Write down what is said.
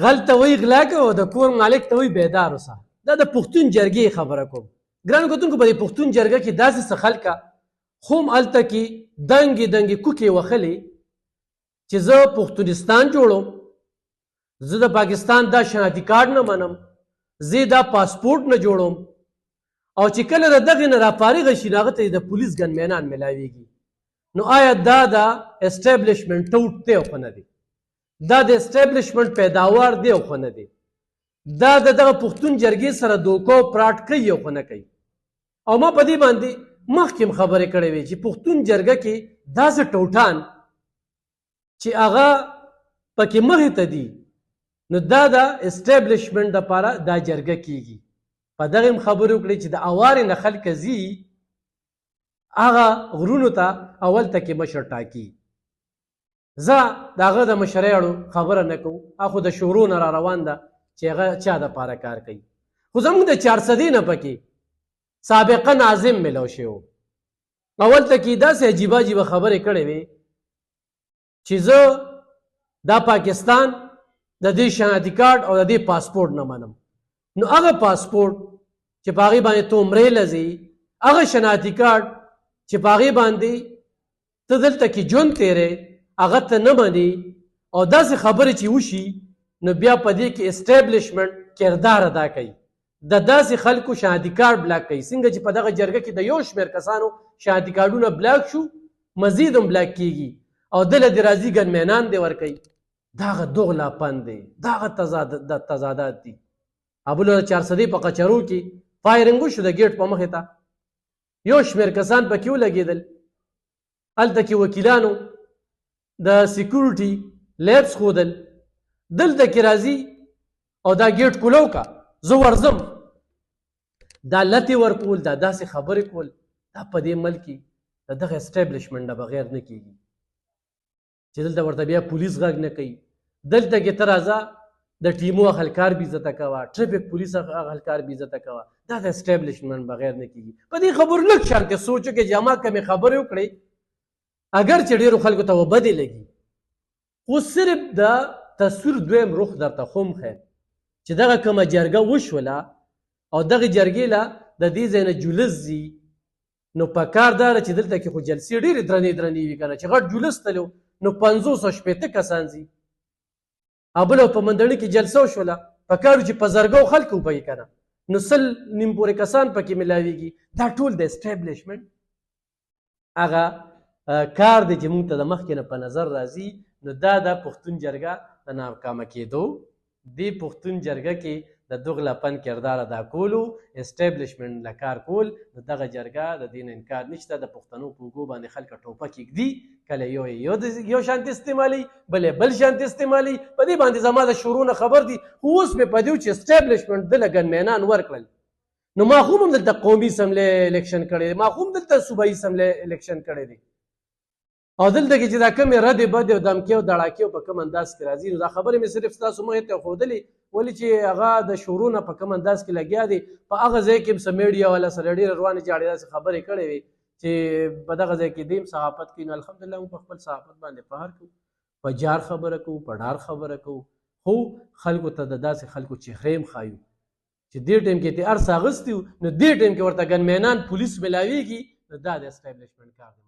غل ته وایي غلا کوه او د کور مالک ته وایي بیدار اوسه. دا د پښتون جرګې خبره کوم. ګرانو کتونکو په دې پښتون جرګه کې داسې څه خلکه خو هم هلته کې دنګې دنګې کوکې وهلې چې زه پښتونستان جوړوم، زه د پاکستان دا شناختی کارډ نه منم، زه دا پاسپورټ نه جوړوم، او چې کله د دغې نه رافارغه شي نو هغه ته د پولیس ګنمینان میلاویږي. نو آیا دا د اسټابلیشمنټ ټوټ دی او خو نه دی؟ دا د اسټابلیشمنټ پیداوار دی او خو نه دی؟ دا د دغه پښتون جرګې سره دوکه او پراټ کوي او خو نه کوي؟ او ما په دې باندې مخکې هم خبرې کړې وې چې پښتون جرګه کې داسې ټوټان چې هغه پکې مخې ته دي، نو دا د اسټابلیشمنټ دپاره دا جرګه کیږي. په دغه هم خبرې وکړې چې د اوارې نه خلک ځي هغه غرونو ته اول ته کې مشر ټاکي. زه د هغه د مشرانو خبره نه کوم، هغه د شورو نه را روان ده چې هغه چا دپاره کار کوي. خو زموږ د 400 نه پکې سابقه ناظم ملو شوی و. اول ته کې داسې عجیبه عجیبه خبرې کړې وې چې زه دا پاکستان د دې شناختی کارډ او د دې پاسپورټ نه منم. نو هغه پاسپورټ چې په هغې باندې تو عمرې لځې، هغه شناختی کارډ چې په هغې باندې ته دلته کې ژوند تېرې، هغه ته نه منې او داسې خبرې چې وشي نو بیا په دې کې اسټابلیشمنټ کردار ادا کوي، د داسې خلکو شناختی کارډ بلاک کوي. څنګه چې په دغه جرګه کې د یو شمېر کسانو شناختی کارډونه بلاک شو، مزید هم بلاک کیږي او دله د راځي ګنمینان دی ورکوي. دغه دوغلاپن دی، دغه تضادات دي. ابوله 400 په قچرو کې فایرنګ وشو د ګیټ په مخې ته، یو شمېر کسان پکې ولګېدل، هلته کې وکیلانو د سیکورټي لیبس ښودل، دلته کې راځي او دا ګیټ کولو کا زه ورځم، دا لتې ورکول، دا داسې خبرې کول، دا په دې ملک کې د دغه اسټابلیشمنټ نه بغیر نه کېږي چې دلته ورته بیا پولیس غږ نه کوي. دلته کې ته راځه د ټیمو اخلکار بې عزته کوه، ټریفک پولیس اخلکار بې عزته کوه، دا د اسټابلیشمنټ بغیر نه کېږي. په دې خبرو لږ شانتې سوچو کې جامع کمې خبرې وکړئ، اگر چې ډېرو خلکو ته وبدې لګي، خو صرف د تصویر دویم رخ درته خوم ښیم چې دغه کومه جرګه وشوله او دغه جرګې له د دې ځای نه جلوس ځي، نو په کار دا ده چې دلته کې خو جلسې ډېرې درنې درنې وي که نه، چې غټ جلوس تلو نو 560 کسان ځي. بله په مندړي کې جلسه وشوله، په کار چې په زرګو خلک وپهیي که نه، نو 100 نیم پورې کسان پکې میلاویږي. دا ټول د اسټابلیشمنټ هغه کار دی چې موږ ته د مخکې نه په نظر راځي. نو دا د پښتون جرګه د ناکامه کېدو، دې پښتون جرګه کې د دوغلاپن کردار ادا کولو، اسټابلیشمنټ له کار کول، نو دغه جرګه د دې نه انکار نشته. د پښتنو په اوږو باندې خلک ټوپک ږدي، کله یو شانتې استعمالي، بل بل شانتې استعمالي. په دې باندې زما د شروع نه خبر دي، خو اوس مې په دې چې اسټابلیشمنټ دله ګنمینان ورکړل، نو ما خو هم دلته قومي اسمبلی الیکشن کړی دی، ما خو هم دلته صوبایي اسمبلی الیکشن کړی دی، او دلته کې چې دا کومې ردې بدې او دمکې او دړاکې په کوم انداز کې راځي، نو دا خبرې مې صرف ستاسو مخې ته ښودلې، ولې چې هغه د شورو نه په کوم انداز کې لګیا دی. په هغه ځای کې هم څه میډیا والا سره ډېرې روانې جاړې داسې خبرې کړې وې چې په دغه ځای کې دیم صحافت کوي. نو الحمدلله موږ په خپل صحافت باندې فخر کوو، په جار خبره کوو، په ډار خبره کوو، خو خلکو ته د داسې خلکو چهرې هم ښایو چې دې ټایم کې هر څه اغوستي وو، نو دې ټایم کې ورته ګنمینان پولیس میلاویږي، نو دا د اسټابلیشمنټ کار دی.